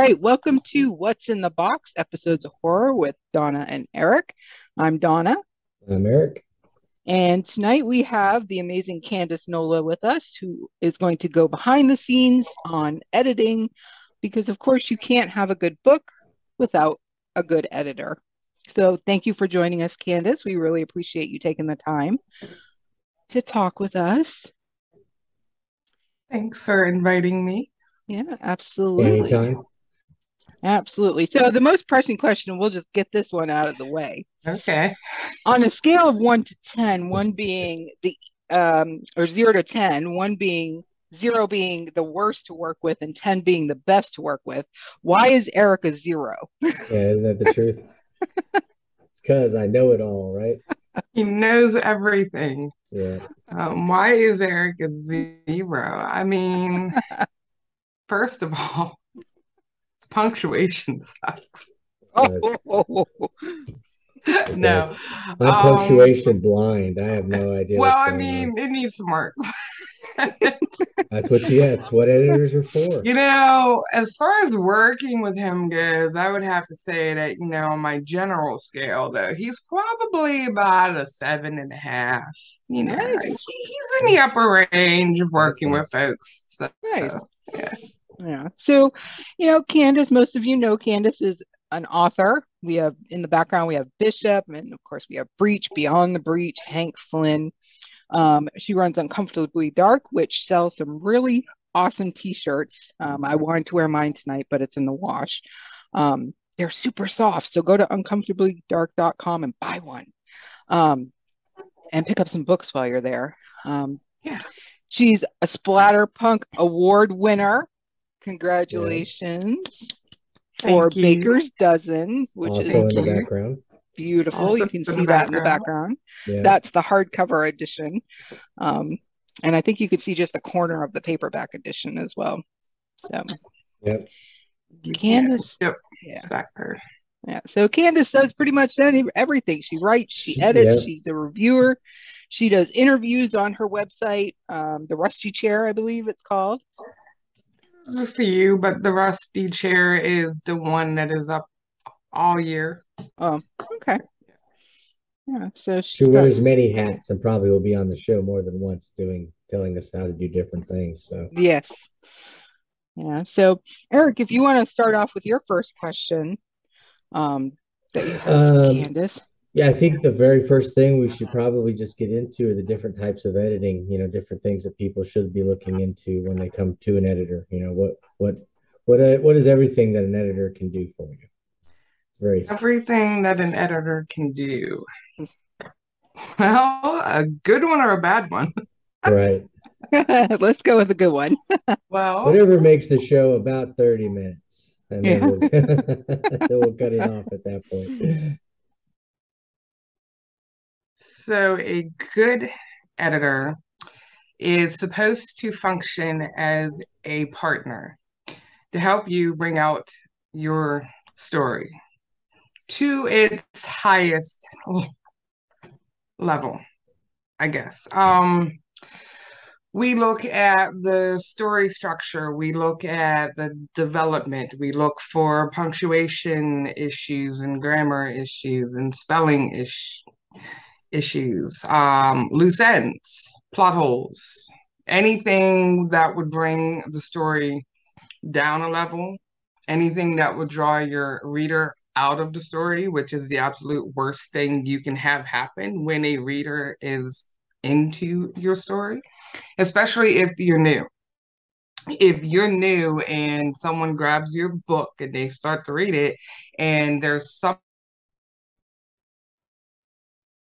right, welcome to What's in the Box episodes of horror with Donna and Eric. I'm Donna, I'm Eric. and tonight we have the amazing Candace Nola with us, who is going to go behind the scenes on editing, because of course you can't have a good book without a good editor. So thank you for joining us, Candace. We really appreciate you taking the time to talk with us. Thanks for inviting me. Yeah, absolutely. Anytime. Absolutely. So the most pressing question, we'll just get this one out of the way. Okay. On a scale of 1 to 10, 1 being the or 0 to 10, 1 being 0 being the worst to work with and 10 being the best to work with, why is Eric a 0? Yeah, isn't that the truth? It's because I know it all, right? He knows everything. Yeah. Why is Eric a 0? I mean, first of all, his punctuation sucks. Oh, It does. No. I'm Um, punctuation blind. I have no idea well, what's I going on. mean, it needs some work. That's what editors are for. As far as working with him goes, I would have to say that, on my general scale, though, he's probably about a 7.5. nice. He's in the upper range of That's working with nice. folks. So, Nice. yeah. Yeah. So, Candace, most of you know Candace is an author. We have in the background, we have Bishop, and of course, we have Breach, Beyond the Breach, Hank Flynn. She runs Uncomfortably Dark, which sells some really awesome t-shirts. I wanted to wear mine tonight, but it's in the wash. They're super soft. So go to uncomfortablydark.com and buy one. And pick up some books while you're there. Yeah. She's a Splatterpunk Award winner. Yeah. Congratulations for Thank you. Baker's Dozen, which Also is in the you. background. beautiful. Also You can in the see that in the background. background. Yeah. That's the hardcover edition. And I think you could see just the corner of the paperback edition as well. So Yep. Candace, Yep. yeah. It's back there. Yeah. So Candace does pretty much everything. She writes, she edits, Yep. she's a reviewer. She does interviews on her website, the Rusty Chair, I believe it's called. This is for you, but the rusty chair is the one that is up all year. Oh, okay. Yeah. So She she's got, wears many hats and probably will be on the show more than once telling us how to do different things. So yes. Yeah. So Eric, if you want to start off with your first question, that you have for Candace. Yeah, I think the very first thing we should probably just get into are the different types of editing, different things that people should be looking into when they come to an editor. What is everything that an editor can do for you? Everything that an editor can do. Well, a good one or a bad one? Right. Let's go with a good one. Well, Whatever makes the show about 30 minutes. And Yeah. then we'll cut it off at that point. so a good editor is supposed to function as a partner to help you bring out your story to its highest level, I guess. We look at the story structure, we look at the development, we look for punctuation issues and grammar issues and spelling issues, loose ends, plot holes, anything that would bring the story down a level, anything that would draw your reader out of the story, which is the absolute worst thing you can have happen when a reader is into your story, especially if you're new. If you're new and someone grabs your book and they start to read it, and there's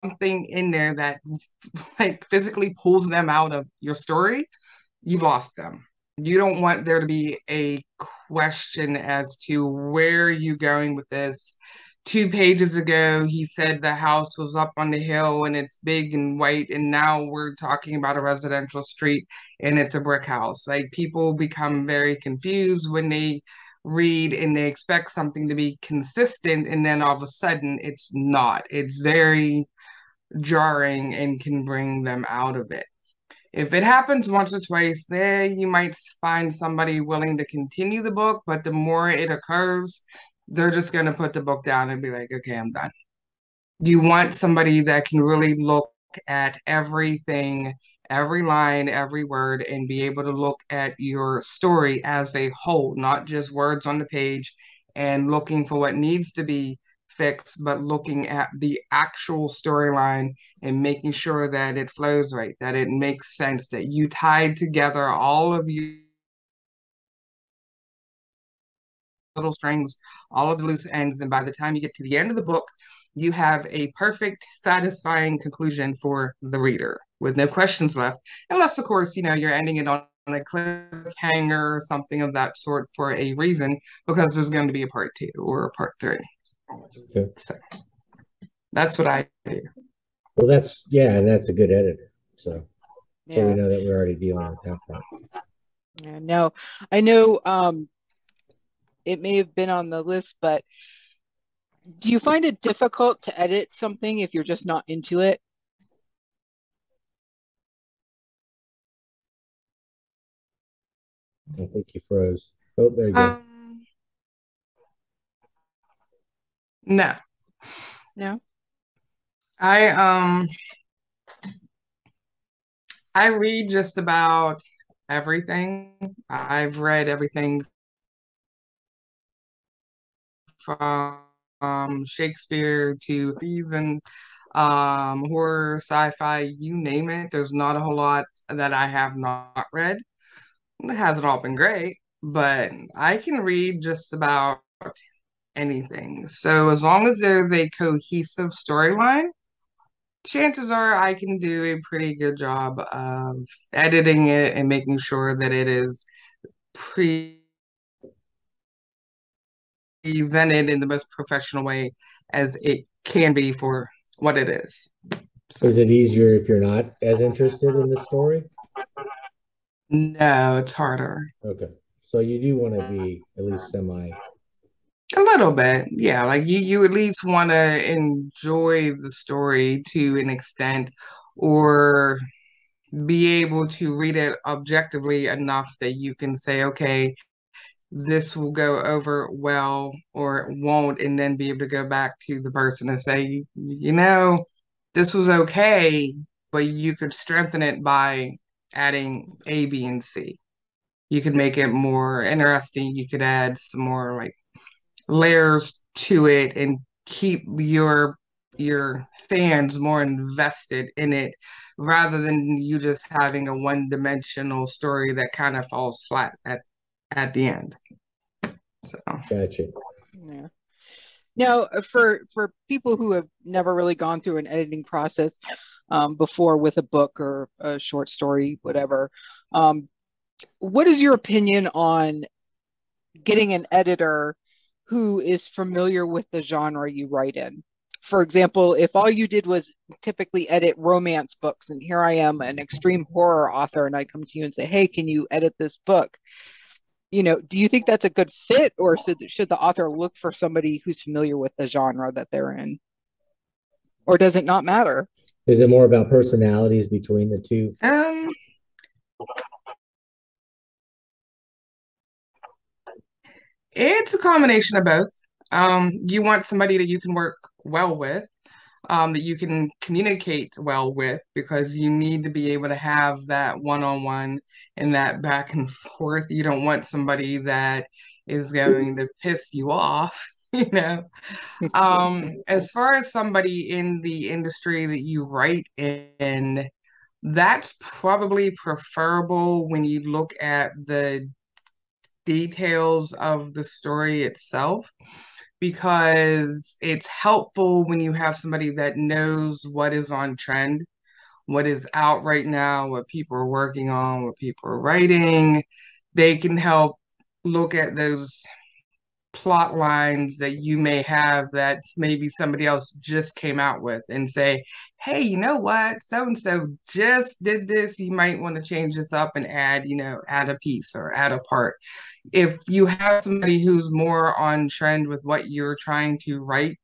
something in there that like physically pulls them out of your story, you've lost them. You don't want there to be a question as to where are you going with this. 2 pages ago, he said the house was up on the hill and it's big and white, and now we're talking about a residential street and it's a brick house. Like, people become very confused when they read and they expect something to be consistent, and then all of a sudden it's not. It's very jarring and can bring them out of it. If it happens once or twice, you might find somebody willing to continue the book, but the more it occurs, they're just going to put the book down and be like, okay, I'm done. You want somebody that can really look at everything, every line, every word, and be able to look at your story as a whole, not just words on the page and looking for what needs to be fixed, but looking at the actual storyline and making sure that it flows right, that it makes sense, that you tied together all of your little strings, all of the loose ends, and by the time you get to the end of the book, you have a perfect, satisfying conclusion for the reader with no questions left, unless, of course, you're ending it on a cliffhanger or something of that sort for a reason, because there's going to be a part 2 or a part 3. Okay. So that's what I do. Well, and that's a good editor. So we Yeah. know that we're already dealing with that part. Yeah, no, I know it may have been on the list, but do you find it difficult to edit something if you're just not into it? I think you froze. Oh, there you go. No. No. I read just about everything. I've read everything from Shakespeare to season, horror, sci-fi, you name it. There's not a whole lot that I have not read. It hasn't all been great, but I can read just about anything. So as long as there's a cohesive storyline, chances are I can do a pretty good job of editing it and making sure that it is presented in the most professional way as it can be for what it is. So, Is it easier if you're not as interested in the story? no, it's harder. Okay. So you do want to be at least semi. A little bit, yeah. Like you at least want to enjoy the story to an extent, or be able to read it objectively enough that you can say, okay, this will go over well or it won't, and then be able to go back to the person and say, this was okay, but you could strengthen it by adding A, B, and C. You could make it more interesting. You could add some more like layers to it and keep your fans more invested in it rather than you just having a one-dimensional story that kind of falls flat at the end. So Gotcha. Yeah. Now, for people who have never really gone through an editing process before with a book or a short story, whatever, what is your opinion on getting an editor who is familiar with the genre you write in? For example, if all you did was typically edit romance books, and here I am, an extreme horror author, and I come to you and say, hey, can you edit this book? Do you think that's a good fit, or should the author look for somebody who's familiar with the genre that they're in? Or does it not matter? Is it more about personalities between the two? It's a combination of both. You want somebody that you can work well with, that you can communicate well with, because you need to be able to have that one-on-one and that back and forth. You don't want somebody that is going to piss you off, you know. As far as somebody in the industry that you write in, that's probably preferable when you look at the details of the story itself, because it's helpful when you have somebody that knows what is on trend, what is out right now, what people are working on, what people are writing. They can help look at those plot lines that you may have that maybe somebody else just came out with and say, hey, you know what? So and so just did this. You might want to change this up and add a piece or add a part. If you have somebody who's more on trend with what you're trying to write,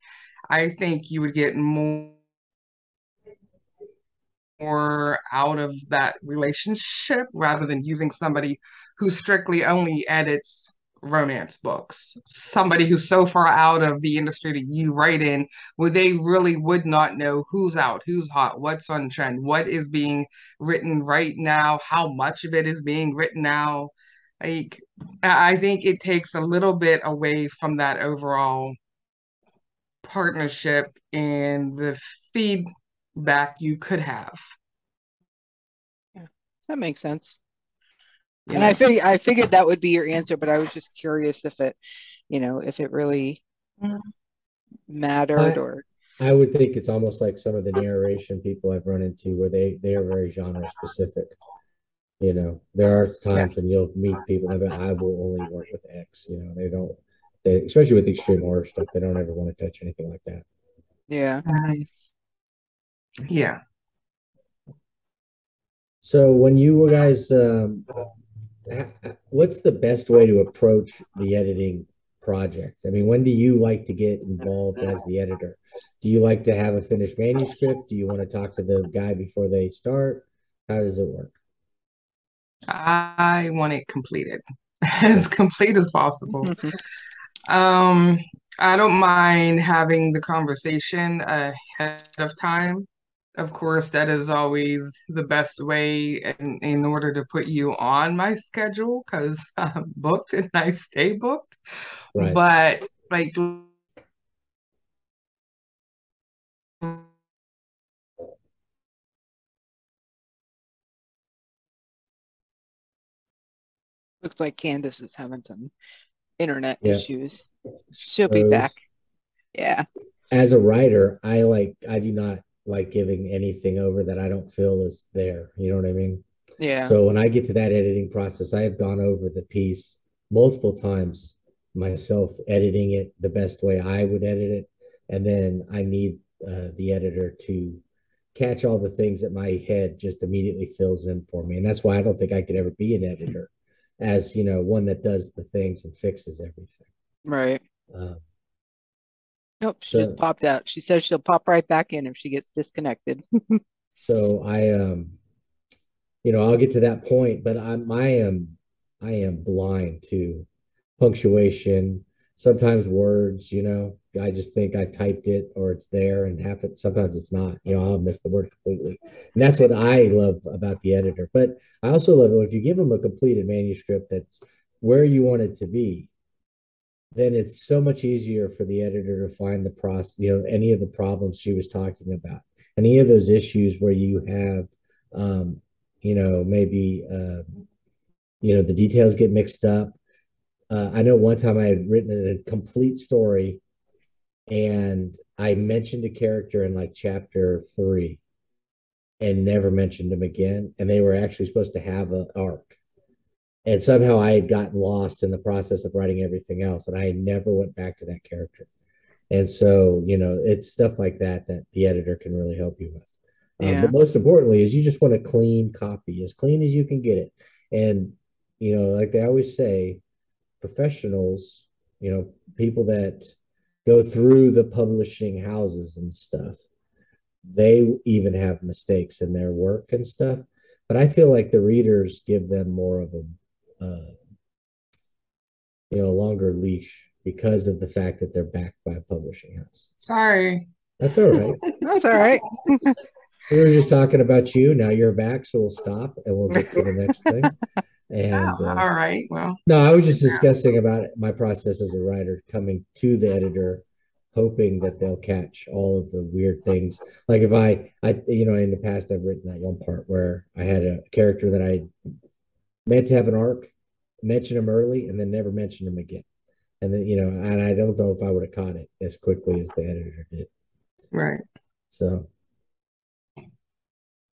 I think you would get more more out of that relationship rather than using somebody who strictly only edits romance books. Somebody who's so far out of the industry that you write in, where they really would not know who's out, who's hot, what's on trend, what is being written right now, how much of it is being written now. Like, I think it takes a little bit away from that overall partnership and the feedback you could have. Yeah, that makes sense. You And know? I figured that would be your answer, but I was just curious if it, if it really mattered or. I would think it's almost like some of the narration people I've run into where they are very genre specific. There are Yeah. times when you'll meet people that I will only work with X. They don't, especially with extreme horror stuff, they don't ever want to touch anything like that. Yeah. Yeah. So when you guys, what's the best way to approach the editing project? I mean, when do you like to get involved as the editor? Do you like to have a finished manuscript? Do you want to talk to the guy before they start? How does it work? I want it completed, as complete as possible. I don't mind having the conversation ahead of time. Of course, that is always the best way in order to put you on my schedule because I'm booked and I stay booked. Right. But like, Looks like Candace is having some internet Yeah. issues. She'll be back. Yeah. As a writer, I do not like giving anything over that I don't feel is there. You know what I mean? Yeah. So when I get to that editing process, I have gone over the piece multiple times myself, editing it the best way I would edit it. And then I need the editor to catch all the things that my head just immediately fills in for me. And that's why I don't think I could ever be an editor, as one that does the things and fixes everything. Right. Uh, Nope, she just popped out. She says she'll pop right back in if she gets disconnected. So I'll get to that point, but I am blind to punctuation, sometimes words, I just think I typed it or it's there and sometimes it's not, I'll miss the word completely. And that's what I love about the editor. But I also love it if you give them a completed manuscript that's where you want it to be, then it's so much easier for the editor to find the process, any of the problems she was talking about, any of those issues where you have, maybe, the details get mixed up. I know one time I had written a complete story and I mentioned a character in like chapter 3 and never mentioned him again. And they were actually supposed to have an arc. And somehow I had gotten lost in the process of writing everything else, and I never went back to that character. And so, it's stuff like that that the editor can really help you with. Yeah. But most importantly is you just want a clean copy, as clean as you can get it. And, like they always say, professionals, people that go through the publishing houses and stuff, they even have mistakes in their work and stuff. But I feel like the readers give them more of a longer leash because of the fact that they're backed by a publishing house. Sorry. That's all right. That's all right. We were just talking about you. Now you're back, so we'll stop and we'll get to the next thing. And all right. Well, no, I was just discussing about my process as a writer, coming to the editor, hoping that they'll catch all of the weird things. Like if I in the past, I've written that one part where I had a character that I meant to have an arc, mention him early, and then never mention him again. And then, and I don't know if I would have caught it as quickly as the editor did. Right. So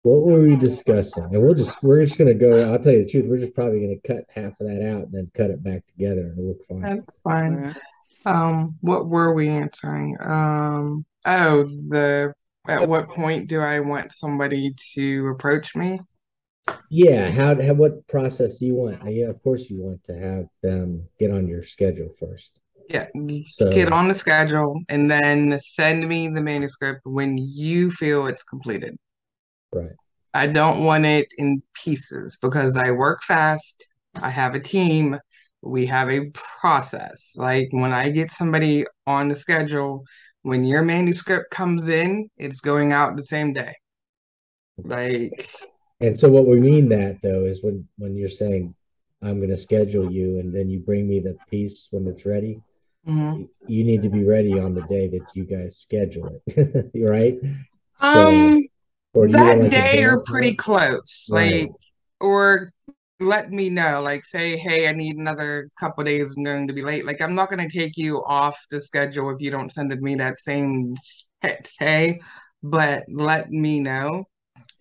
what were we discussing? And we're just going to go, I'll tell you the truth, we're just probably going to cut half of that out and then cut it back together and it'll look fine. That's fine. What were we answering? At what point do I want somebody to approach me? Yeah, what process do you want? Yeah, of course you want to have them get on your schedule first. Yeah, get on the schedule and then send me the manuscript when you feel it's completed. Right. I don't want it in pieces because I work fast. I have a team. We have a process. Like when I get somebody on the schedule, when your manuscript comes in, it's going out the same day. Like, And so what we mean that though is when you're saying I'm going to schedule you and then you bring me the piece when it's ready, mhm. you need to be ready on the day that you guys schedule it, right? So, um, or do you want that like a day or pretty ballpark? close. Right. Like, or let me know. Like, say, hey, I need another couple days. I'm going to be late. Like, I'm not going to take you off the schedule if you don't send it me that same day, but let me know.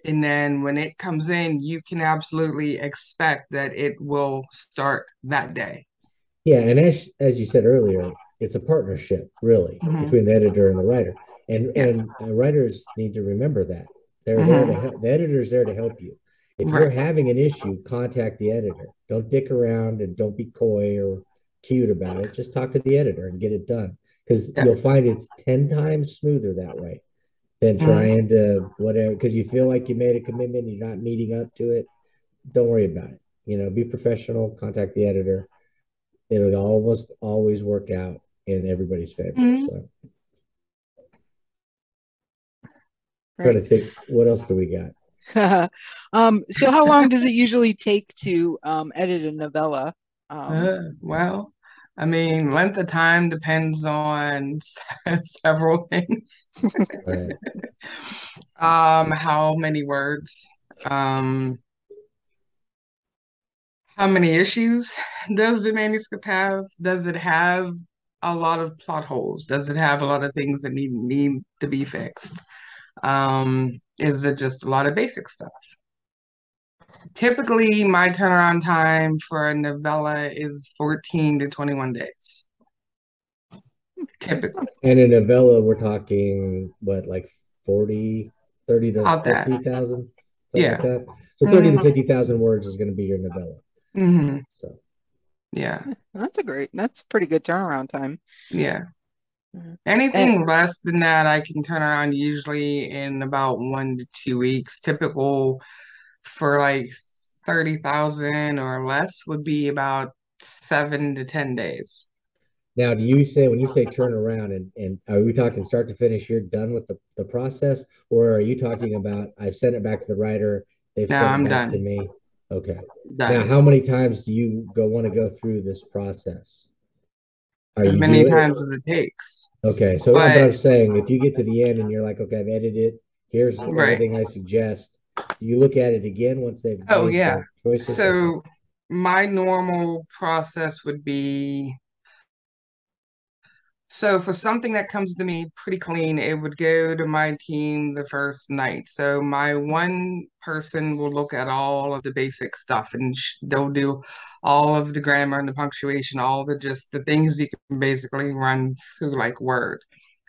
And then when it comes in, you can absolutely expect that it will start that day. Yeah, and as you said earlier, it's a partnership really Hmm. between the editor and the writer, and Yeah. writers need to remember that they're there to Hmm. help. The editor's there to help you. If you're Right. having an issue, contact the editor. Don't dick around and don't be coy or cute about it. Just talk to the editor and get it done because Yeah. you'll find it's 10 times smoother that way than Mhm. trying to whatever because you feel like you made a commitment, you're not meeting up to it. Don't worry about it. Be professional. Contact the editor. It'll almost always work out in everybody's favor. Mhm. So trying Right. to think what else do we got? So how long does it usually take to edit a novella? Well, I mean, length of time depends on several things. Right. How many words? Um, how many issues does the manuscript have? Does it have a lot of plot holes? Does it have a lot of things that need to be fixed? Is it just a lot of basic stuff? Typically, my turnaround time for a novella is 14 to 21 days. Typically, And in novella, we're talking what, like 40, 30 to about that. 50,000, something like Yeah. that. So 30 to Hmm. 50,000 words is going to be your novella. Hmm. So, Yeah. That's a pretty good turnaround time. Yeah. Mhm. And Anything less than that, I can turn around usually in about 1 to 2 weeks. Typical for like 30,000 or less would be about 7 to 10 days. now, do you say when you say turn around and are we talking start to finish, you're done with the process, or are you talking about I've sent it back to the writer, they've Now sent it I'm back to done. me? Okay. Now, Done. how many times do you want to go through this process? Are As you many doing it? times as it takes. Okay. So, but But I'm saying if you get to the end and you're like, okay, I've edited it, here's right. everything I suggest. Do you look at it again once they've Oh made yeah. the choices? Okay. So my normal process would be, so for something that comes to me pretty clean, it would go to my team the first night. So my one person will look at all of the basic stuff and they'll do all of the grammar and the punctuation, all the just the things you can basically run through like Word.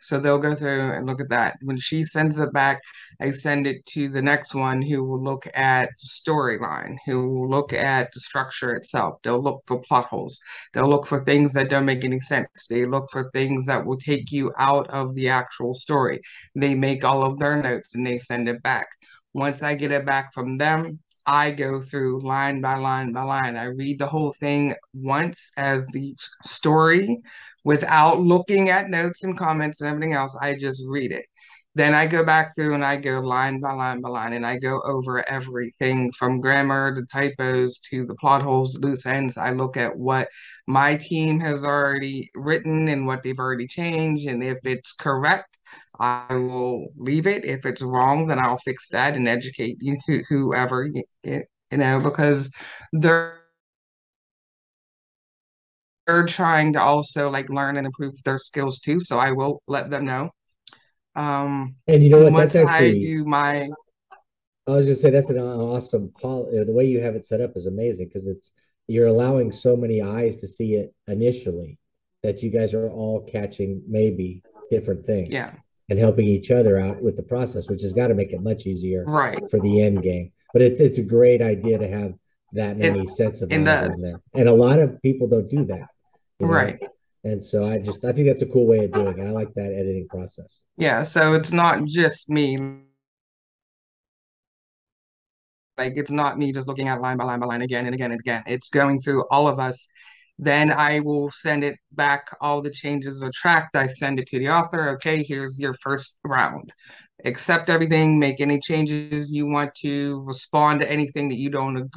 So they'll go through and look at that. When she sends it back, I send it to the next one who will look at the storyline, who will look at the structure itself. They'll look for plot holes. They'll look for things that don't make any sense. They look for things that will take you out of the actual story. They make all of their notes and they send it back. Once I get it back from them, I go through line by line by line. I read the whole thing once as the story without looking at notes and comments and everything else. I just read it. Then I go back through and I go line by line by line and I go over everything from grammar to typos to the plot holes, loose ends. I look at what my team has already written and what they've already changed. And if it's correct, I will leave it. If it's wrong, then I'll fix that and educate whoever, because they're trying to also like learn and improve their skills too. So I will let them know. And you know And what? That's once I actually, do my, I was going to say that's an awesome the way you have it set up is amazing because you're allowing so many eyes to see it initially that you guys are all catching maybe different things yeah, and helping each other out with the process, which has got to make it much easier right. for the end game. But it's a great idea to have that It many sets of it eyes on does. there. And a lot of people don't do that, you know. Right. And so I think that's a cool way of doing it. I like that editing process. Yeah. So it's not just me. Like it's not me just looking at line by line by line again and again and again. It's going through all of us. Then I will send it back, all the changes are tracked. I send it to the author. Okay, here's your first round. Accept everything, make any changes you want to, respond to anything that you don't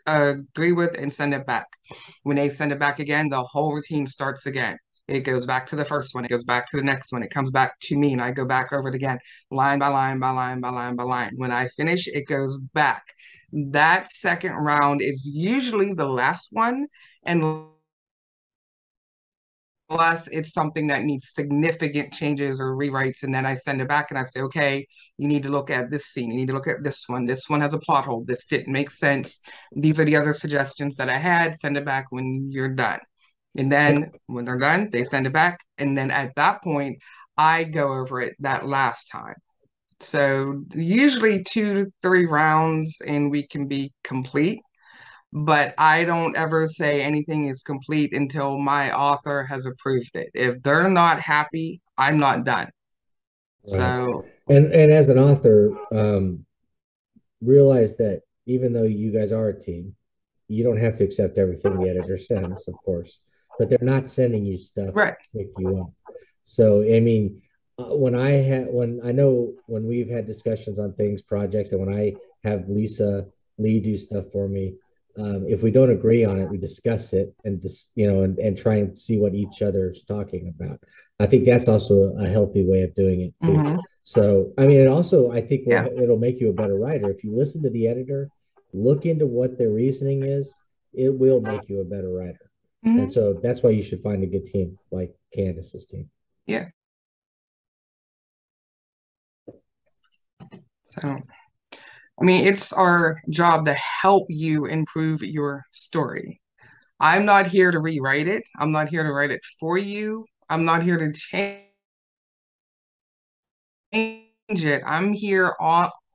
agree with, and send it back. When they send it back again, the whole routine starts again. It goes back to the first one. It goes back to the next one. It comes back to me, and I go back over it again, line by line by line by line by line. When I finish, it goes back. That second round is usually the last one, and unless it's something that needs significant changes or rewrites, and then I send it back and I say, okay, you need to look at this scene, you need to look at this one. This one has a plot hole. This didn't make sense. These are the other suggestions that I had. Send it back when you're done. And then when they're done, they send it back. And then at that point, I go over it that last time. So usually 2 to 3 rounds and we can be complete, but I don't ever say anything is complete until my author has approved it. If they're not happy, I'm not done. Right. So, And as an author, realize that even though you guys are a team, you don't have to accept everything the editor sends, of course, but they're not sending you stuff right. to pick you up. So, I mean, when I know when we've had discussions on things, projects, and when I have Lisa Lee do stuff for me, if we don't agree on it, we discuss it and just, and try and see what each other's talking about. I think that's also a healthy way of doing it too. Mm-hmm. So, I mean, and also I think Yeah. it'll make you a better writer. If you listen to the editor, look into what their reasoning is, it will make you a better writer. Mm-hmm. And so that's why you should find a good team like Candace's team. Yeah. So, I mean, it's our job to help you improve your story. I'm not here to rewrite it. I'm not here to write it for you. I'm not here to change it. I'm here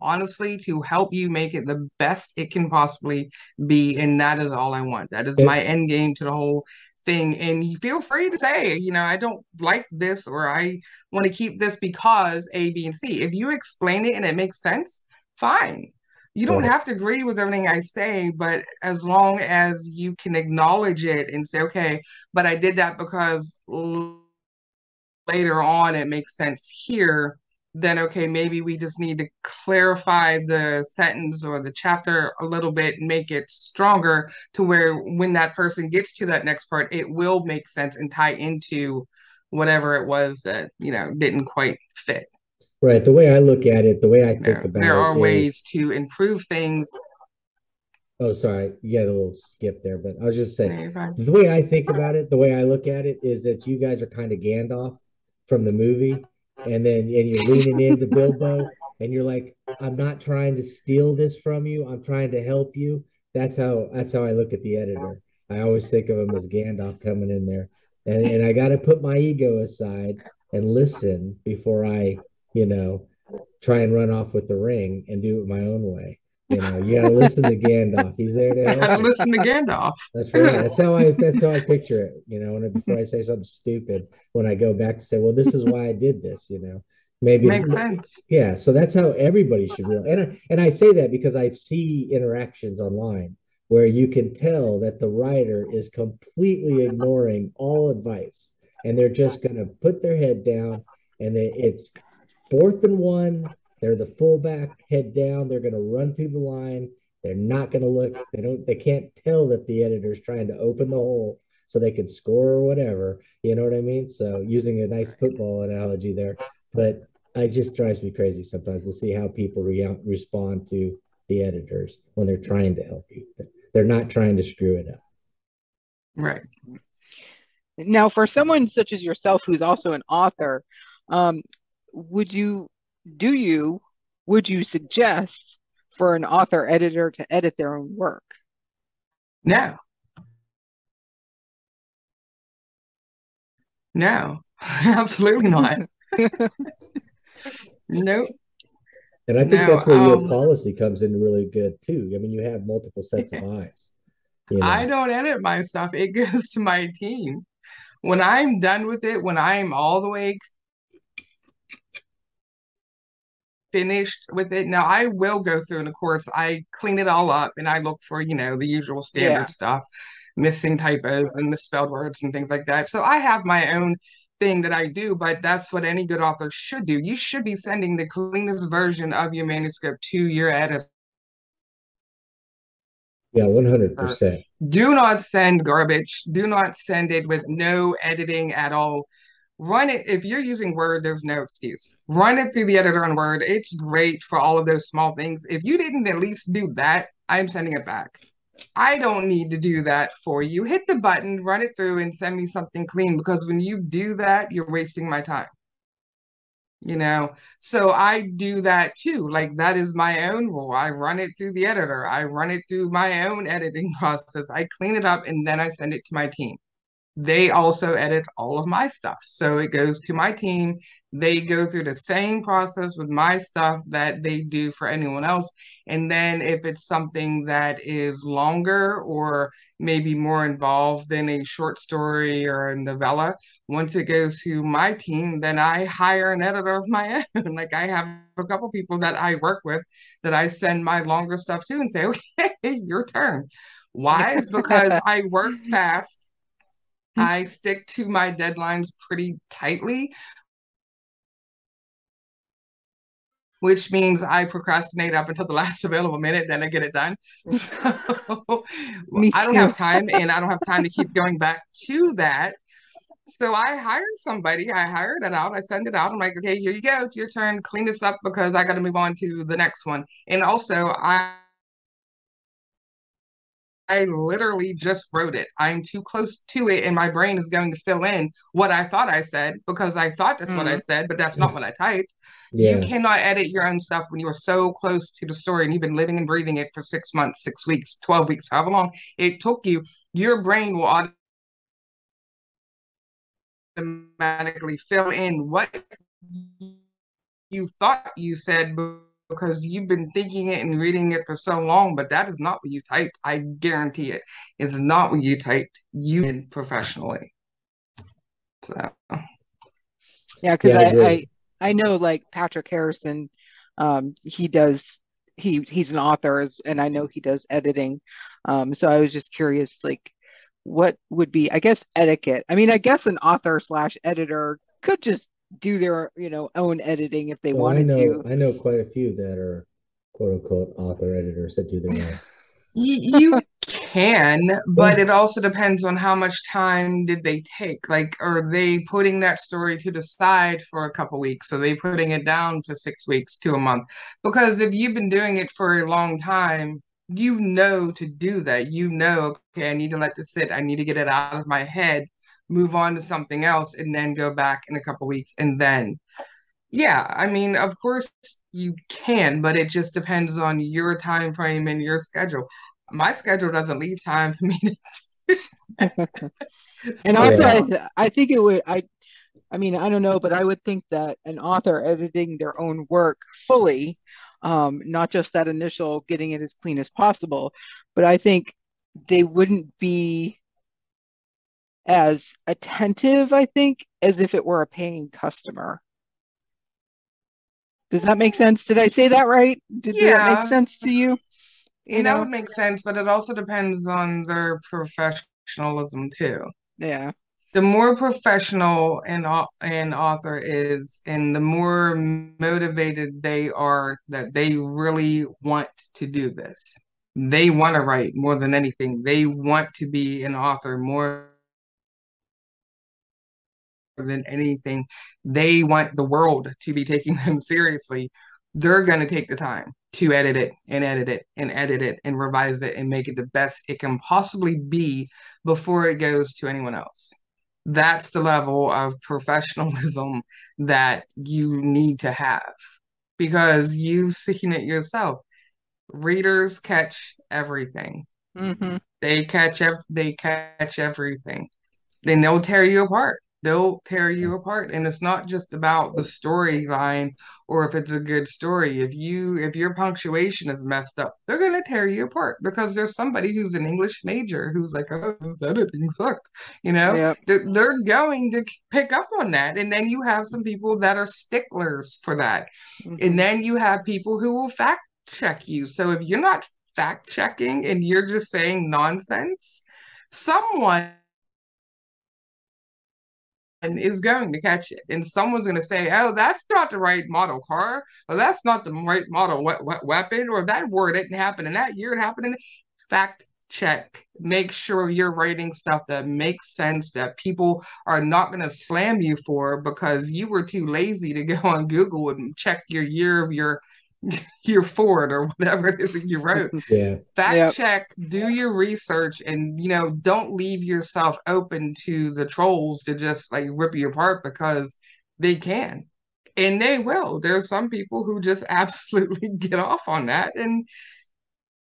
honestly to help you make it the best it can possibly be. And that is all I want. That is my end game to the whole thing. And you feel free to say, I don't like this, or I want to keep this because A, B, and C. If you explain it and it makes sense, fine. You don't have to agree with everything I say, but as long as you can acknowledge it and say, okay, but I did that because later on it makes sense here, then okay, maybe we just need to clarify the sentence or the chapter a little bit and make it stronger to where when that person gets to that next part, it will make sense and tie into whatever it was that, didn't quite fit. Right. The way I look at it, the way I think about there are it ways to improve things. Oh, sorry, you got a little skip there, but I was just saying the way I think about it, the way I look at it is that you guys are kind of Gandalf from the movie, and you're leaning into Bilbo, and you're like, I'm not trying to steal this from you, I'm trying to help you. That's how I look at the editor. I always think of him as Gandalf coming in there, and I got to put my ego aside and listen before I, try and run off with the ring and do it my own way. You got to listen to Gandalf. He's there to help. Got to listen to Gandalf. That's right. That's how I picture it. Before I say something stupid, when I go back to say, well, this is why I did this. Maybe makes sense. Yeah. So that's how everybody should realize. And I say that because I see interactions online where you can tell that the writer is completely ignoring all advice, and they're just going to put their head down, and it's 4th and 1. They're the fullback, head down. They're going to run through the line. They're not going to look. They can't tell that the editor's trying to open the hole so they can score or whatever. You know what I mean? So using a nice football analogy there, but it just drives me crazy sometimes to see how people respond to the editors when they're trying to help you. They're not trying to screw it up. Right. Now, for someone such as yourself, who's also an author, would you suggest for an author editor to edit their own work? No, absolutely not. Nope. And I think that's where your policy comes in really good too. I mean, you have multiple sets of eyes. I don't edit my stuff. It goes to my team. When I'm done with it, when I'm all the way finished with it. Now I will go through and of course I clean it all up and I look for, you know, the usual standard stuff, missing typos and misspelled words and things like that. So I have my own thing that I do, but that's what any good author should do. You should be sending the cleanest version of your manuscript to your editor. Yeah, 100%. Do not send garbage. Do not send it with no editing at all. Run it. If you're using Word, there's no excuse. Run it through the editor on Word. It's great for all of those small things. If you didn't at least do that, I'm sending it back. I don't need to do that for you. Hit the button, run it through, and send me something clean, because when you do that, you're wasting my time. You know, so I do that too. Like, that is my own rule. I run it through the editor. I run it through my own editing process. I clean it up and then I send it to my team. They also edit all of my stuff. So it goes to my team. They go through the same process with my stuff that they do for anyone else. And then if it's something that is longer or maybe more involved than a short story or a novella, once it goes to my team, then I hire an editor of my own. Like, I have a couple people that I work with that I send my longer stuff to and say, okay, your turn. Why? Is because I work fast. I stick to my deadlines pretty tightly, which means I procrastinate up until the last available minute, then I get it done. So I don't have time, and I don't have time to keep going back to that. So I hire somebody, I hire that out, I send it out. I'm like, okay, here you go. It's your turn. Clean this up because I got to move on to the next one. And also, I literally just wrote it. I'm too close to it, and my brain is going to fill in what I thought I said because I thought that's what I said, but that's not what I typed. Yeah. You cannot edit your own stuff when you are so close to the story and you've been living and breathing it for 6 months, 6 weeks, 12 weeks, however long it took you. Your brain will automatically fill in what you thought you said because you've been thinking it and reading it for so long, but that is not what you typed. I guarantee it. It's not what you typed. You did professionally. So yeah, because I know, like, Patrick Harrison, he's an author, and I know he does editing. So I was just curious, like, what would be, I guess, etiquette. I mean, I guess an author / editor could just do their, own editing if they wanted to. I know quite a few that are quote unquote author editors that do their own. You can, but it also depends on how much time did they take. Like, are they putting that story to the side for a couple weeks? Are they putting it down for 6 weeks to a month? Because if you've been doing it for a long time, you know to do that. You know, okay, I need to let this sit. I need to get it out of my head, move on to something else, and then go back in a couple weeks. And then, yeah, I mean, of course you can, but it just depends on your time frame and your schedule. My schedule doesn't leave time for me to And so, also, yeah. I think it would, I mean, I don't know, but I would think that an author editing their own work fully, not just that initial getting it as clean as possible, but I think they wouldn't be as attentive, I think, as if it were a paying customer. Does that make sense? Did I say that right? Did that make Yeah, sense to you? and that would make sense, but it also depends on their professionalism too. Yeah. The more professional an author is, and the more motivated they are that they really want to do this. They want to write more than anything. They want to be an author more than anything. They want the world to be taking them seriously. They're going to take the time to edit it and edit it and edit it and revise it and make it the best it can possibly be before it goes to anyone else. That's the level of professionalism that you need to have because you've seen it yourself. Readers catch everything. Mm-hmm. They catch everything. Then they'll tear you apart. they'll tear you apart. And it's not just about the storyline or if it's a good story. If your punctuation is messed up, they're gonna tear you apart because there's somebody who's an English major who's like, oh, this editing sucked. Yep. They're going to pick up on that. And then you have some people that are sticklers for that. And then you have people who will fact check you. So if you're not fact checking and you're just saying nonsense, someone is going to catch it, and someone's going to say, "Oh, that's not the right model car, or that's not the right model weapon, or that word didn't happen in that year. It happened in." Fact check. Make sure you're writing stuff that makes sense, that people are not going to slam you for because you were too lazy to go on Google and check your year of your Ford or whatever it is that you wrote. Yeah. Fact Yep. check, do your research, and don't leave yourself open to the trolls to just like rip you apart because they can. And they will. There's some people who just absolutely get off on that. And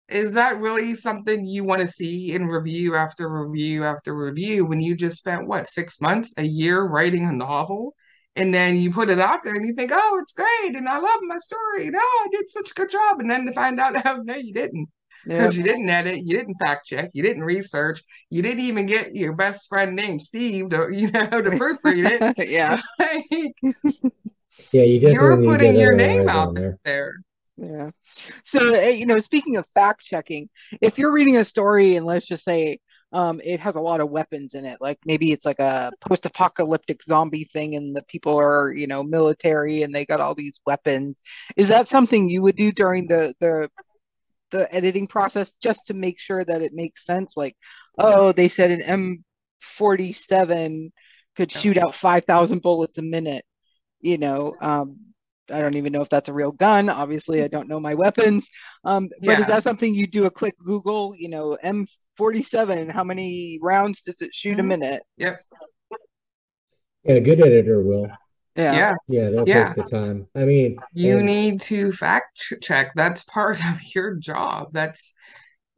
is that really something you want to see in review after review after review when you just spent what, 6 months, a year writing a novel? And then you put it out there and you think, oh, it's great. And I love my story. And oh, I did such a good job. And then to find out, oh, no, you didn't. Because Yep. you didn't edit, you didn't fact check, you didn't research, you didn't even get your best friend named Steve to, to proofread Yeah. it. Like, Yeah, you definitely you're need to putting get your other name eyes out on there. there. Yeah. So, speaking of fact checking, if you're reading a story and let's just say it has a lot of weapons in it, like maybe it's like a post-apocalyptic zombie thing and the people are, military and they got all these weapons, is that something you would do during the editing process just to make sure that it makes sense? Like, oh, they said an M47 could shoot out 5,000 bullets a minute. you know um I don't even know if that's a real gun. Obviously I don't know my weapons. But is Yeah. that something you do a quick Google, M47, how many rounds does it shoot a Mhm. minute? Yep. Yeah, a good editor will. Yeah. Yeah. Yeah, they'll Yeah. take the time. I mean, You and need to fact check. That's part of your job.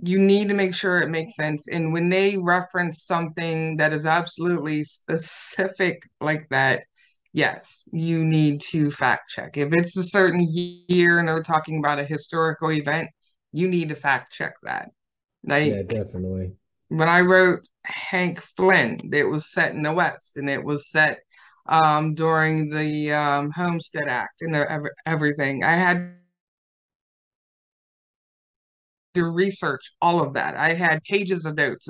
You need to make sure it makes sense. And when they reference something that is absolutely specific like that, yes, you need to fact check. If it's a certain year and they're talking about a historical event, you need to fact check that. yeah, Like definitely. when I wrote Hank Flynn, it was set in the West and it was set during the Homestead Act and everything. I had to research all of that. I had pages of notes.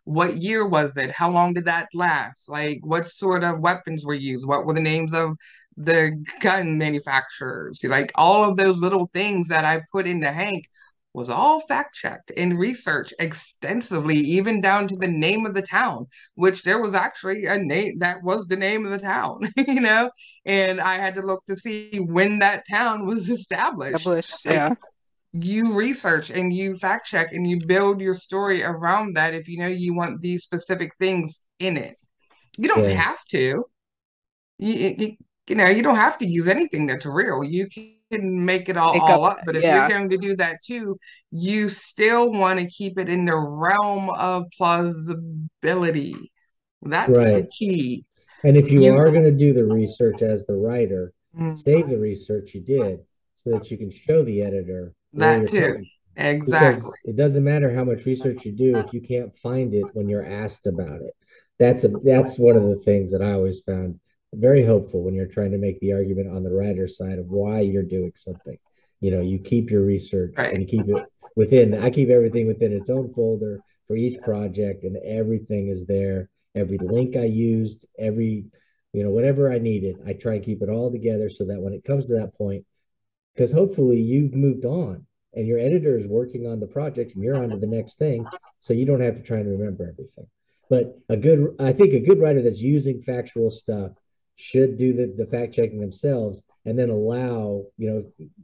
What year was it? How long did that last? Like, what sort of weapons were used? What were the names of the gun manufacturers? Like, all of those little things that I put into Hank was all fact checked and researched extensively, even down to the name of the town, which there was actually a name that was the name of the town, and I had to look to see when that town was established. Published. Like, Yeah. you research and you fact check and you build your story around that if you want these specific things in it. You don't Yeah. have to. You don't have to use anything that's real. You can make it Make up. all up, but if you're Yeah. going to do that too, you still want to keep it in the realm of plausibility. That's the Right. key. And if you You are going to do the research as the writer, mm, save the research you did so that you can show the editor where that you're too. coming. Exactly. Because it doesn't matter how much research you do if you can't find it when you're asked about it. That's one of the things that I always found very helpful when you're trying to make the argument on the writer's side of why you're doing something. You keep your research and Right. you keep it within. I keep everything within its own folder for each project, and everything is there. Every link I used, whatever I needed, I try and keep it all together so that when it comes to that point, because hopefully you've moved on and your editor is working on the project and you're on to the next thing, so you don't have to try and remember everything. But I think a good writer that's using factual stuff should do the fact checking themselves and then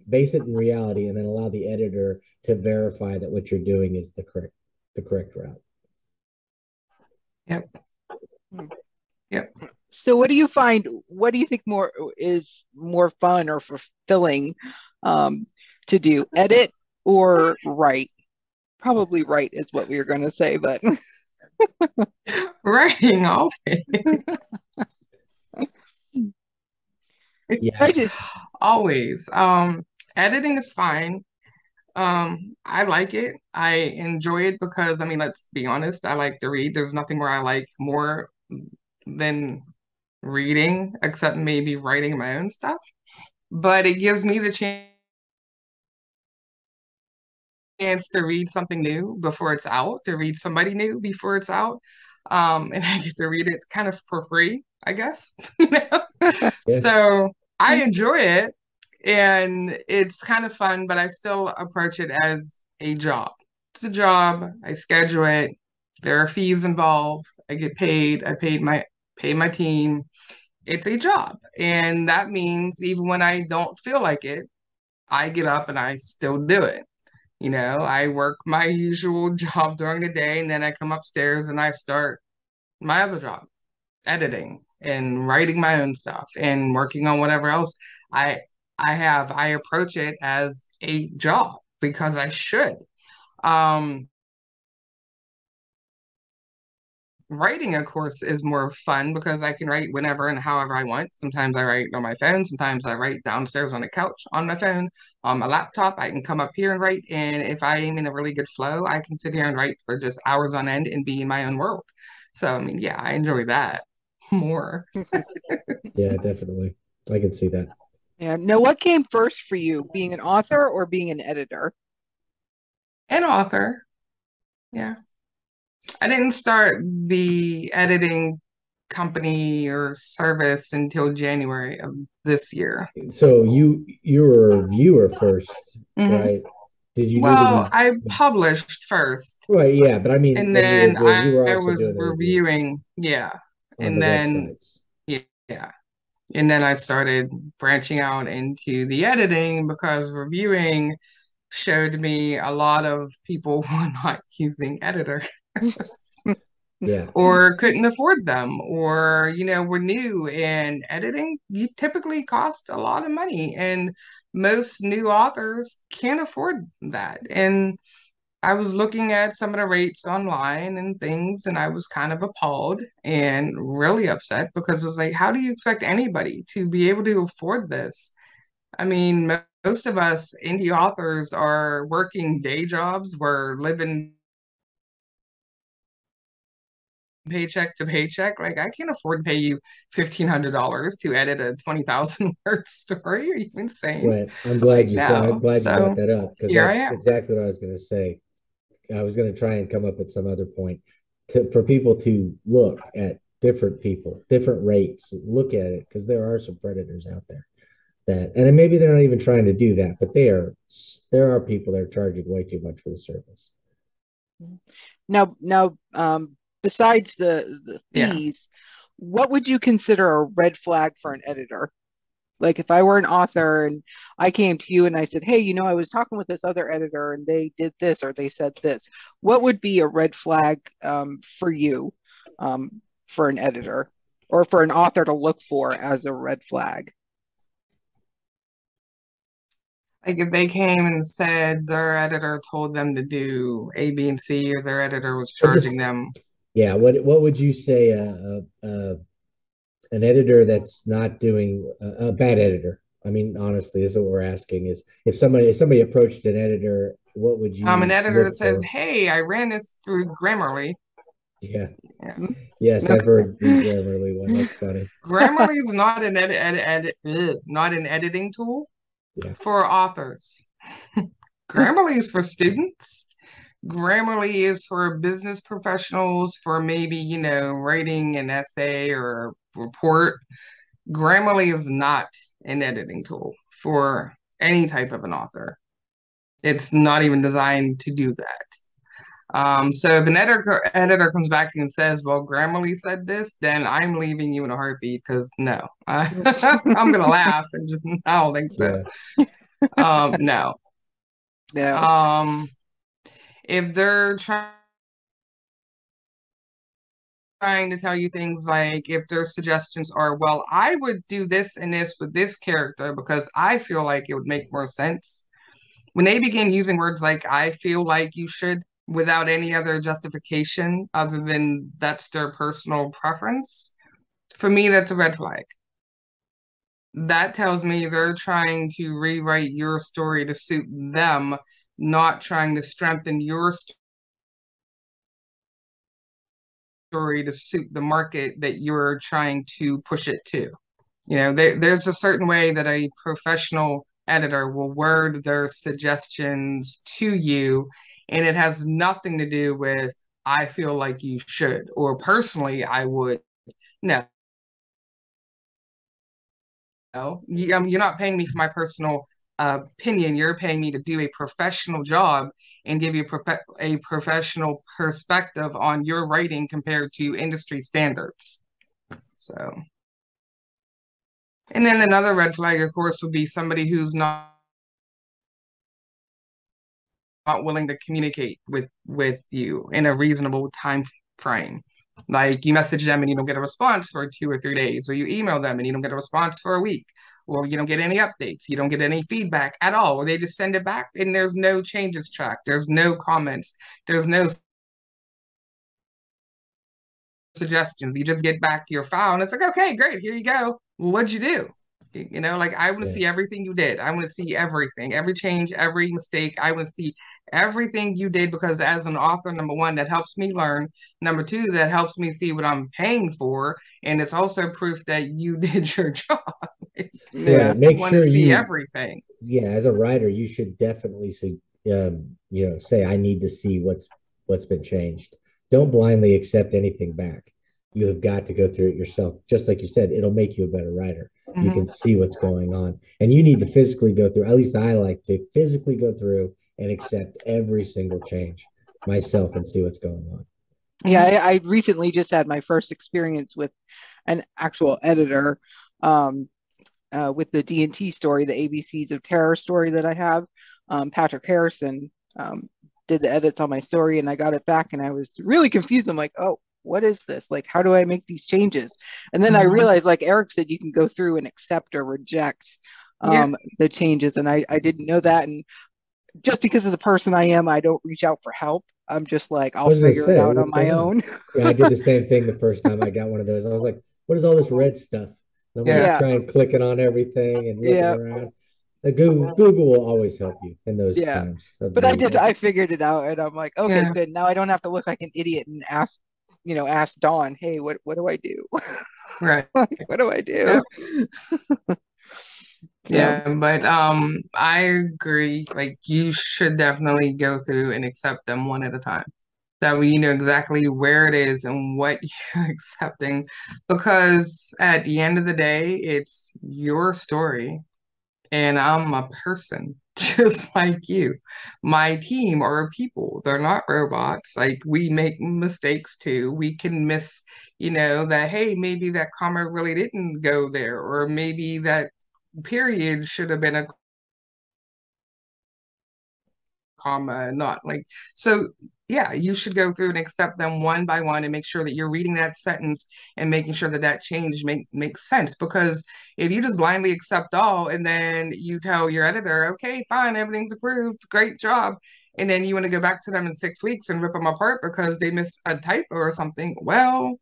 base it in reality and then allow the editor to verify that what you're doing is the correct route. Yep. Yep. So what do you find, what do you think is more fun or fulfilling to do? Edit or write? Probably write is what we were going to say, but writing all day. Yeah. I just, Always. Editing is fine. I like it. I enjoy it because, I mean, let's be honest, I like to read. There's nothing where I like more than reading, except maybe writing my own stuff. But it gives me the chance to read something new before it's out, to read somebody new before it's out. And I get to read it kind of for free, I guess. You know? Yeah. So I enjoy it and it's kind of fun, but I still approach it as a job. It's a job. I schedule it. There are fees involved. I get paid. Pay my team. It's a job. And that means even when I don't feel like it, I get up and I still do it. You know, I work my usual job during the day and then I come upstairs and I start my other job, editing and writing my own stuff and working on whatever else I I approach it as a job because I should. Um, Writing, of course, is more fun because I can write whenever and however I want. Sometimes I write on my phone, sometimes I write downstairs on the couch on my phone. On my laptop, I can come up here and write. And if I am in a really good flow, I can sit here and write for just hours on end and be in my own world. So, I mean, yeah, I enjoy that more. Yeah, definitely. I can see that. yeah. Now, what came first for you, being an author or being an editor? An author, yeah. I didn't start the editing company or service until January of this year. So you were a viewer first, Mhm. right? Did you do Well, the I published first, right? Yeah, but I mean, and when you were then doing, you were I also was doing the reviews reviewing, yeah, on the and then websites. yeah, and then I started branching out into the editing because reviewing showed me a lot of people were not using editors Yeah, or couldn't afford them or were new, and editing you typically cost a lot of money and most new authors can't afford that. And I was looking at some of the rates online and things, and I was kind of appalled and really upset because it was like, how do you expect anybody to be able to afford this? I mean, most of us indie authors are working day jobs, we're living paycheck to paycheck. Like, I can't afford to pay you $1,500 to edit a 20,000 word story. Are you insane? right. I'm glad Like, you said. I'm no. glad you brought So that up because here I that's am. exactly what I was going to say. I was going to try and come up with some other point for people to look at different people, different rates, look at it because there are some predators out there that, and maybe they're not even trying to do that, but there are people that are charging way too much for the service. Now, besides the Yeah. fees, what would you consider a red flag for an editor? Like if I were an author and I came to you and I said, "Hey, I was talking with this other editor and they did this or they said this," what would be a red flag for you, for an editor or for an author to look for as a red flag? Like if they came and said their editor told them to do A, B, and C, or their editor was But charging just them. yeah, what would you say an editor that's not doing a bad editor? I mean, honestly, this is what we're asking: is if somebody approached an editor, what would An you editor look that says, for? "Hey, I ran this through Grammarly." Yeah, Yeah. yes, I've Okay. heard the Grammarly one. That's funny. Grammarly is not not an editing tool Yeah, for authors. Grammarly is for students. Grammarly is for business professionals for maybe, writing an essay or a report. Grammarly is not an editing tool for any type of an author. It's not even designed to do that. So if an editor comes back to you and says, "Well, Grammarly said this," then I'm leaving you in a heartbeat because no, I'm gonna laugh and just I don't think so. yeah. No. No. Um, if they're trying to tell you things like if their suggestions are, well, I would do this and this with this character because I feel like it would make more sense. When they begin using words like I feel like you should without any other justification other than that's their personal preference, for me, that's a red flag. That tells me they're trying to rewrite your story to suit them, not trying to strengthen your story to suit the market that you're trying to push it to. There's a certain way that a professional editor will word their suggestions to you, and it has nothing to do with, I feel like you should, or personally, I would. No. You're not paying me for my personal opinion. You're paying me to do a professional job and give you a professional perspective on your writing compared to industry standards. So, and then another red flag, of course, would be somebody who's not willing to communicate with you in a reasonable time frame. Like, you message them and you don't get a response for 2 or 3 days, or you email them and you don't get a response for a week, or you don't get any updates, you don't get any feedback at all, or they just send it back and there's no changes tracked, there's no comments, there's no suggestions. You just get back your file and it's like, okay, great, here you go. Well, what'd you do? Like, I want to see everything you did. I want to see everything, every change, every mistake. I want to see everything you did, because as an author, number one, that helps me learn. Number two, that helps me see what I'm paying for. And it's also proof that you did your job. Yeah, make want sure to see you everything. Yeah, as a writer, you should definitely say I need to see what's been changed. Don't blindly accept anything back. You have got to go through it yourself. Just like you said, it'll make you a better writer. You Mm-hmm. can see what's going on, and you need to physically go through. At least I like to physically go through and accept every single change myself and see what's going on. Yeah, I recently just had my first experience with an actual editor, with the D&T story, the ABCs of Terror story that I have. Patrick Harrison did the edits on my story, and I got it back, and I was really confused. I'm like, oh, what is this? Like, how do I make these changes? And then I realized, like Eric said, you can go through and accept or reject the changes, and I didn't know that. And just because of the person I am, I don't reach out for help. I'm just like, I'll figure it out on my own. Yeah, I did the same thing the first time I got one of those. I was like, what is all this red stuff? And I'm like trying clicking on everything and looking around. Google will always help you in those times. But I figured it out, and I'm like, okay, good. Now I don't have to look like an idiot and ask Dawn, hey, what do I do? Right. What do I do? Yeah, but I agree. Like, you should definitely go through and accept them one at a time. That way you know exactly where it is and what you're accepting. Because at the end of the day, it's your story. And I'm a person just like you. My team are people. They're not robots. Like, we make mistakes too. We can miss, that, hey, maybe that comma really didn't go there, or maybe that period should have been a comma, not like. So yeah, you should go through and accept them one by one and make sure that you're reading that sentence and making sure that change makes sense. Because if you just blindly accept all and then you tell your editor, okay, fine, everything's approved, great job, and then you want to go back to them in 6 weeks and rip them apart because they miss a typo or something, well,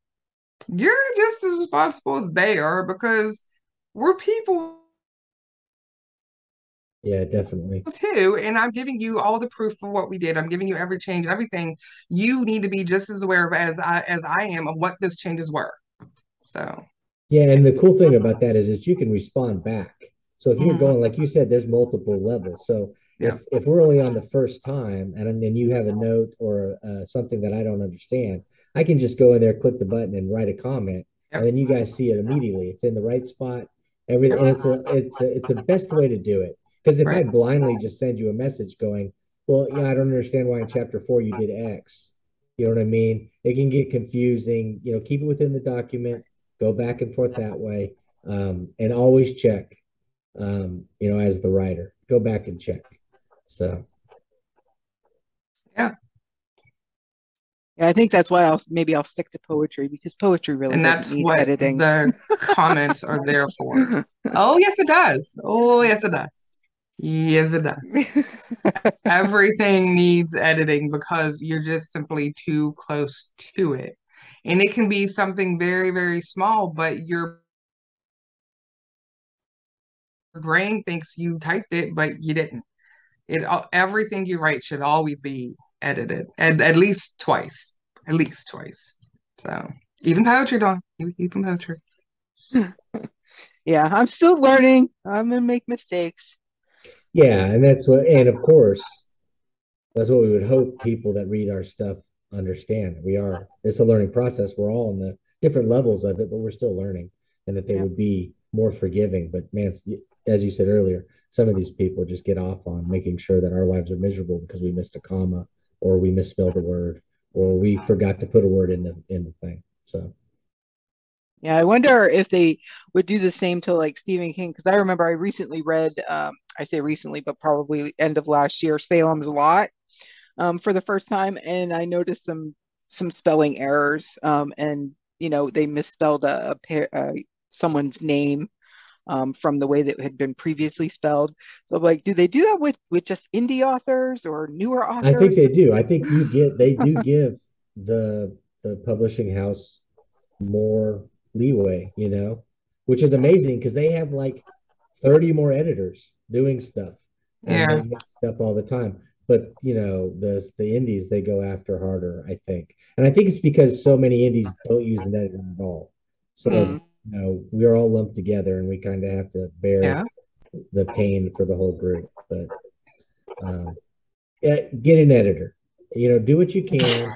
you're just as responsible as they are, because we're people Yeah, definitely. too, and I'm giving you all the proof of what we did. I'm giving you every change and everything. You need to be just as aware of as I am of what those changes were. So yeah, and the cool thing about that is you can respond back. So if you're going, like you said, there's multiple levels. So if we're only on the first time and then you have a note or something that I don't understand, I can just go in there, click the button, and write a comment, and then you guys see it immediately. It's in the right spot. Everything, and it's a best way to do it. Because if I blindly just send you a message going, well, yeah, I don't understand why in chapter 4 you did X. You know what I mean? It can get confusing. Keep it within the document. Go back and forth that way, and always check. As the writer, go back and check. So, yeah, I think that's why I'll stick to poetry, because poetry really doesn't need editing. The comments are there for. Oh yes, it does. Oh yes, it does. Yes, it does. Everything needs editing because you're just simply too close to it. And it can be something very, very small, but your brain thinks you typed it, but you didn't. Everything you write should always be edited, at least twice. At least twice. So even poetry, Dawn. Even poetry. Yeah, I'm still learning. I'm gonna make mistakes. Yeah, and of course, that's what we would hope people that read our stuff understand. It's a learning process. We're all in the different levels of it, but we're still learning, and that they Yeah. would be more forgiving. But man, as you said earlier, some of these people just get off on making sure that our lives are miserable because we missed a comma or we misspelled a word or we forgot to put a word in the thing. So Yeah, I wonder if they would do the same to like Stephen King, because I remember I recently read, I say recently, but probably end of last year, Salem's Lot, for the first time, and I noticed some spelling errors, and they misspelled someone's name, from the way that it had been previously spelled. So like, do they do that with just indie authors or newer I think authors? they do. I think they do give the publishing house more leeway, which is amazing because they have like 30 more editors doing stuff and they Yeah. make stuff all the time. But the indies they go after harder, I think. And I think it's because so many indies don't use an editor at all. So, Mm, we're all lumped together and we kind of have to bear Yeah. the pain for the whole group. But um, yeah, get an editor. Do what you can,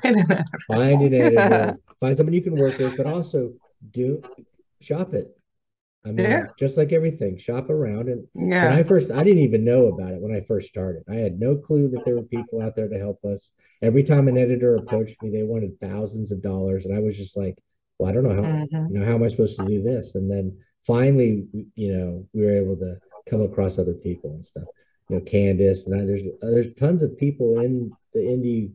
find an editor, find someone you can work with, but also do shop it. I Yeah. mean, just like everything, shop around. And Yeah. I didn't even know about it when I first started. I had no clue that there were people out there to help us. Every time an editor approached me, they wanted thousands of dollars, and I was just like, well, I don't know Hmm. how am I supposed to do this? And then finally, we were able to come across other people and stuff. Candace, and there's tons of people in the indie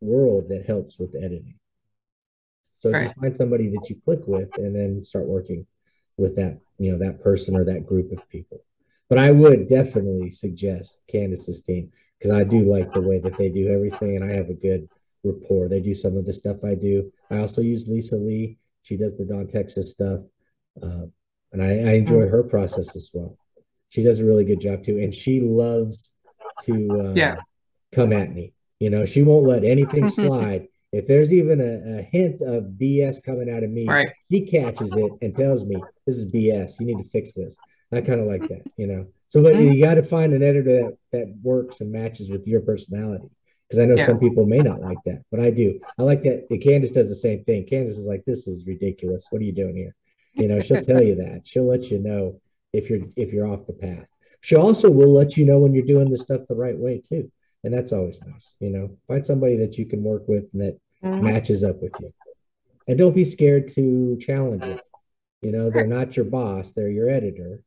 world that helps with editing. So Right. just find somebody that you click with and then start working with that person or that group of people. But I would definitely suggest Candace's team because I do like the way that they do everything and I have a good rapport. They do some of the stuff I do. I also use Lisa Lee. She does the Don Texas stuff. Uh, and I enjoy her process as well. She does a really good job too. And she loves to Yeah. come at me. She won't let anything slide. If there's even a hint of BS coming out of me, Right. she catches it and tells me, this is BS. You need to fix this. I kind of like that. So, but Mhm. you got to find an editor that works and matches with your personality. Because I know Yeah. some people may not like that, but I do. I like that. Candace does the same thing. Candace is like, this is ridiculous. What are you doing here? She'll tell you that. She'll let you know if you're off the path. She also will let you know when you're doing the stuff the right way too. And that's always nice. Find somebody that you can work with and that Mhm. matches up with you. And don't be scared to challenge it. They're Right. not your boss, they're your editor.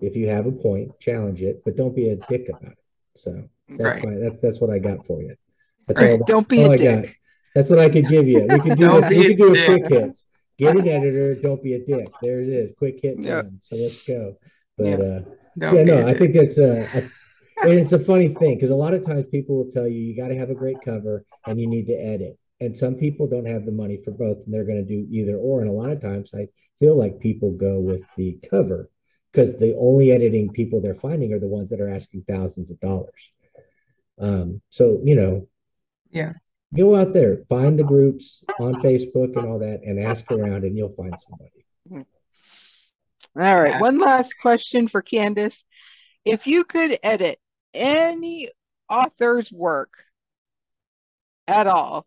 If you have a point, challenge it, but don't be a dick about it. So Right. that's what I got for you. That's Right. don't be a all I got. dick. That's what I could give you. We could do Don't this. We be a could do a dick. quick hits. Get an editor. Don't be a dick. There it is. Quick hit Yeah, done. So let's go. But yeah. yeah, Don't be no, a I dick. think and it's a funny thing because a lot of times people will tell you you got to have a great cover and you need to edit. And some people don't have the money for both and they're going to do either or. And a lot of times I feel like people go with the cover because the only editing people they're finding are the ones that are asking thousands of dollars. So, Yeah. go out there, find the groups on Facebook and all that, and ask around, and you'll find somebody. All right. One Yes. last question for Candace. If you could edit any author's work at all,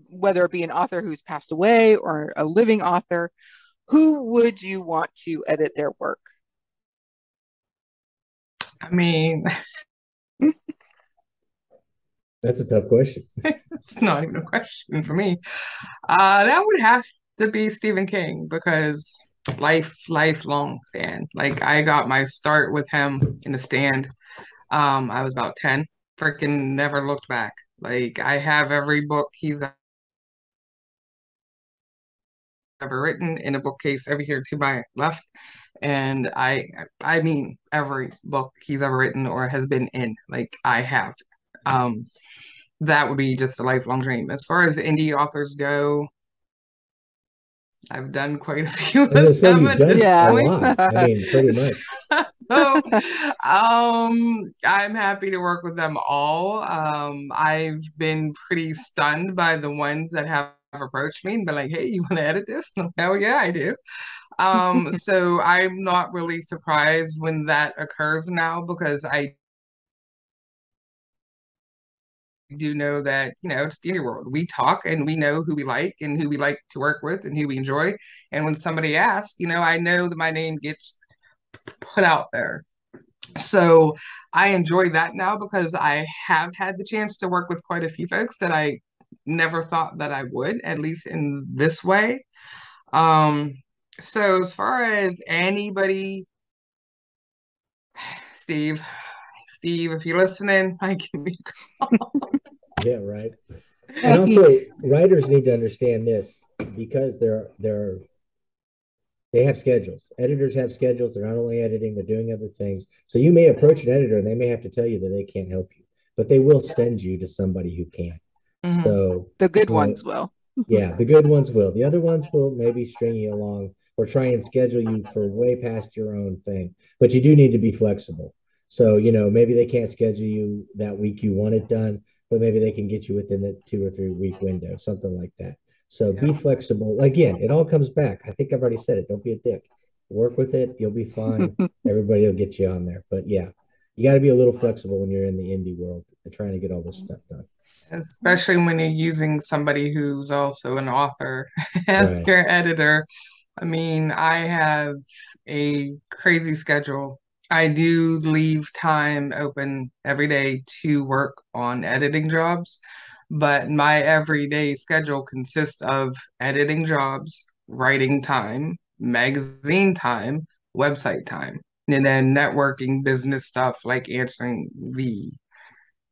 whether it be an author who's passed away or a living author, who would you want to edit their work? I mean, That's a tough question. it's not even a question for me. That would have to be Stephen King because lifelong fan. Like I got my start with him in the stand. I was about 10. Freaking never looked back. Like I have every book he's ever written in a bookcase over here to my left. And I mean every book he's ever written or has been in, like I have. Um, that would be just a lifelong dream. As far as indie authors go, I've done quite a few I was gonna of say them you've at done this a Yeah. point. lot. I mean, pretty much. So, I'm happy to work with them all. I've been pretty stunned by the ones that have approached me and been like, "Hey, you want to edit this?" Hell yeah, I do. So I'm not really surprised when that occurs now because I do know that, it's the indie world. We talk and we know who we like and who we like to work with and who we enjoy. And when somebody asks, I know that my name gets put out there. So I enjoy that now because I have had the chance to work with quite a few folks that I never thought that I would, at least in this way. Um, so as far as anybody, Steve, if you're listening, I give me a call. Yeah, right. And also, writers need to understand this because they have schedules. Editors have schedules. They're not only editing, they're doing other things. So you may approach an editor and they may have to tell you that they can't help you, but they will send you to somebody who can. Mhm. So, The good you know, ones will. yeah, the good ones will. The other ones will maybe string you along or try and schedule you for way past your own thing. But you do need to be flexible. So, maybe they can't schedule you that week you want it done, but maybe they can get you within the 2 or 3 week window, something like that. So be Yeah. flexible. Again, it all comes back. I think I've already said it. Don't be a dick. Work with it. You'll be fine. Everybody will get you on there. But yeah, you got to be a little flexible when you're in the indie world and trying to get all this stuff done. Especially when you're using somebody who's also an author as Right. your editor. I mean, I have a crazy schedule. I do leave time open every day to work on editing jobs, but my everyday schedule consists of editing jobs, writing time, magazine time, website time, and then networking business stuff like answering the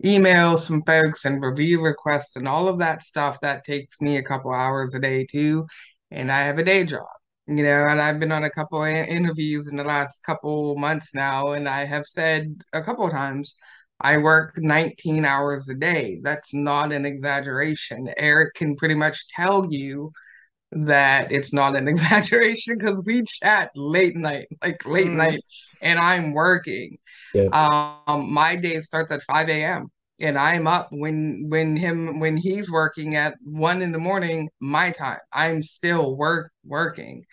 emails from folks and review requests and all of that stuff that takes me a couple hours a day too. And I have a day job, and I've been on a couple of interviews in the last couple months now, and I have said a couple of times, I work 19 hours a day. That's not an exaggeration. Eric can pretty much tell you that it's not an exaggeration because we chat late night, like late Mm. night, and I'm working. Yeah. My day starts at 5 a.m. and I'm up when he's working at 1 in the morning, my time. I'm still working.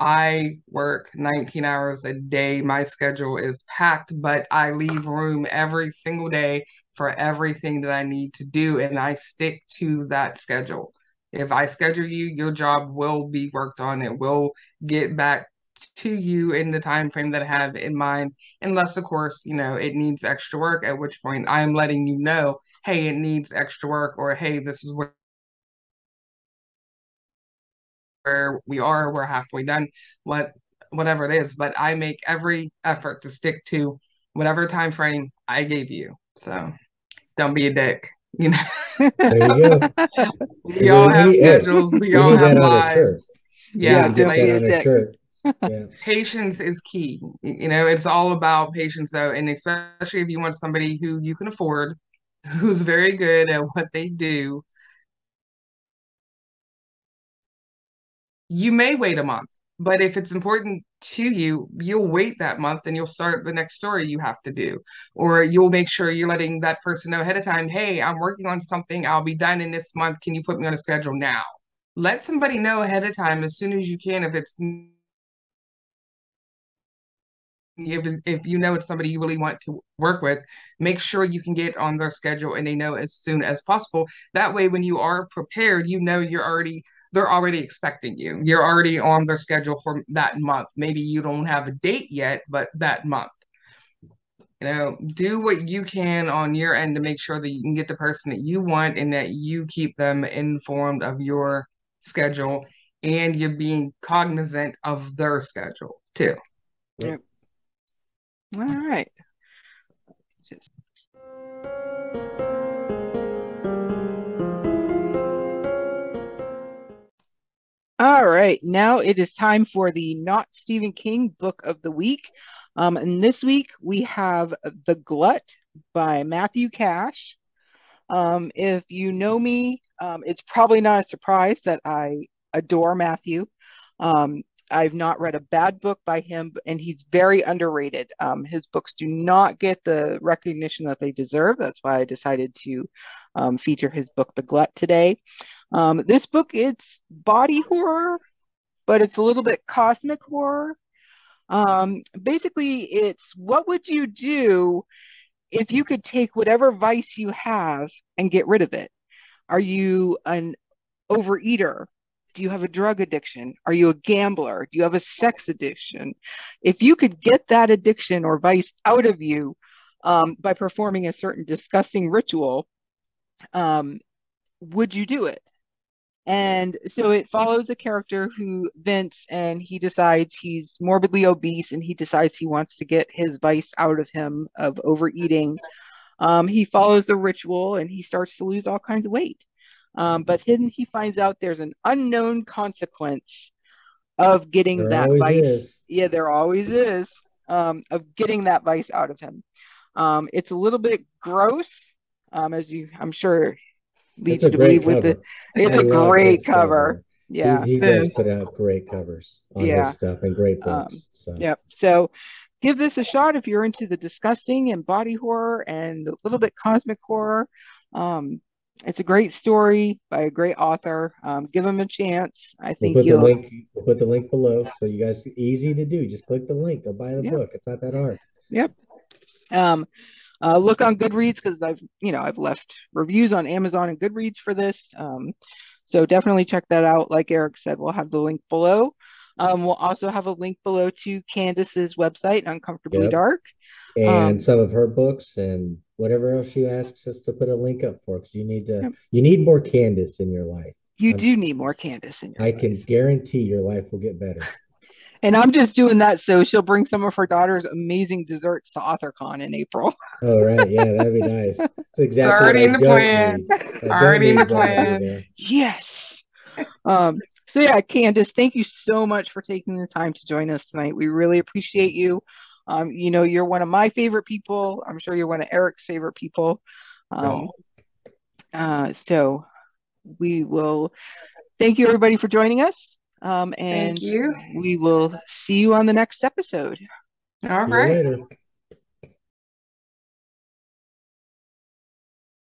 I work 19 hours a day. My schedule is packed, but I leave room every single day for everything that I need to do, and I stick to that schedule. If I schedule you, your job will be worked on. It will get back to you in the time frame that I have in mind, unless, of course, it needs extra work, at which point I'm letting you know, hey, it needs extra work, or hey, this is where we are, we're halfway done, whatever it is. But I make every effort to stick to whatever time frame I gave you. So don't be a dick. You There you know, go. we all have Hey, schedules, we we all need have that on a shirt. lives. We need Yeah, to Yeah, get don't like be that a on a dick. shirt. Yeah. patience is key. It's all about patience though, and especially if you want somebody who you can afford, who's very good at what they do. You may wait a month, but if it's important to you, you'll wait that month and you'll start the next story you have to do. Or you'll make sure you're letting that person know ahead of time, hey, I'm working on something. I'll be done in this month. Can you put me on a schedule now? Let somebody know ahead of time as soon as you can if you know it's somebody you really want to work with, make sure you can get on their schedule and they know as soon as possible. That way, when you are prepared, they're already expecting you. You're already on their schedule for that month. Maybe you don't have a date yet, but that month. Do what you can on your end to make sure that you can get the person that you want and that you keep them informed of your schedule and you're being cognizant of their schedule too. Yep. All right. Just all right, now it is time for the Not Stephen King Book of the Week. And this week we have The Glut by Matthew Cash. If you know me, it's probably not a surprise that I adore Matthew. I've not read a bad book by him, and he's very underrated. His books do not get the recognition that they deserve. That's why I decided to feature his book, The Glut, today. This book, it's body horror, but it's a little bit cosmic horror. Basically, it's what would you do if you could take whatever vice you have and get rid of it? Are you an overeater? Do you have a drug addiction? Are you a gambler? Do you have a sex addiction? If you could get that addiction or vice out of you by performing a certain disgusting ritual, would you do it? And so it follows a character who, Vince, and he decides he's morbidly obese and he decides he wants to get his vice out of him of overeating. He follows the ritual and he starts to lose all kinds of weight. But then he finds out there's an unknown consequence of getting There that always vice. is. Yeah, there always is, of getting that vice out of him. It's a little bit gross, as I'm sure leads It's a you to believe great with the. cover. It's I a love great his cover. Yeah. He does Yes. put out great covers on Yeah. his stuff and great books. So Yep. So give this a shot if you're into the disgusting and body horror and a little bit cosmic horror. It's a great story by a great author. Give him a chance. I we'll think put the you'll. link. We'll put the link below, so you guys easy to do. Just click the link. Go buy the Yep. book. It's not that hard. Yep. Look on Goodreads because I've left reviews on Amazon and Goodreads for this. So definitely check that out. Like Eric said, we'll have the link below. We'll also have a link below to Candace's website, Uncomfortably Yep. Dark. And some of her books and whatever else she asks us to put a link up for, because Yep. you need more Candace in your life. You do need more Candace in your I life. can guarantee your life will get better. And I'm just doing that so she'll bring some of her daughter's amazing desserts to AuthorCon in April. Oh, right. Yeah, that'd be nice. It's exactly It's already what in I the don't plan. need. I don't Already in need the what I do plan. now. Yes. So yeah, Candace, thank you so much for taking the time to join us tonight. We really appreciate you. You're one of my favorite people. I'm sure you're one of Eric's favorite people. So we will thank you everybody for joining us. And Thank you. we will see you on the next episode. All See you right. later.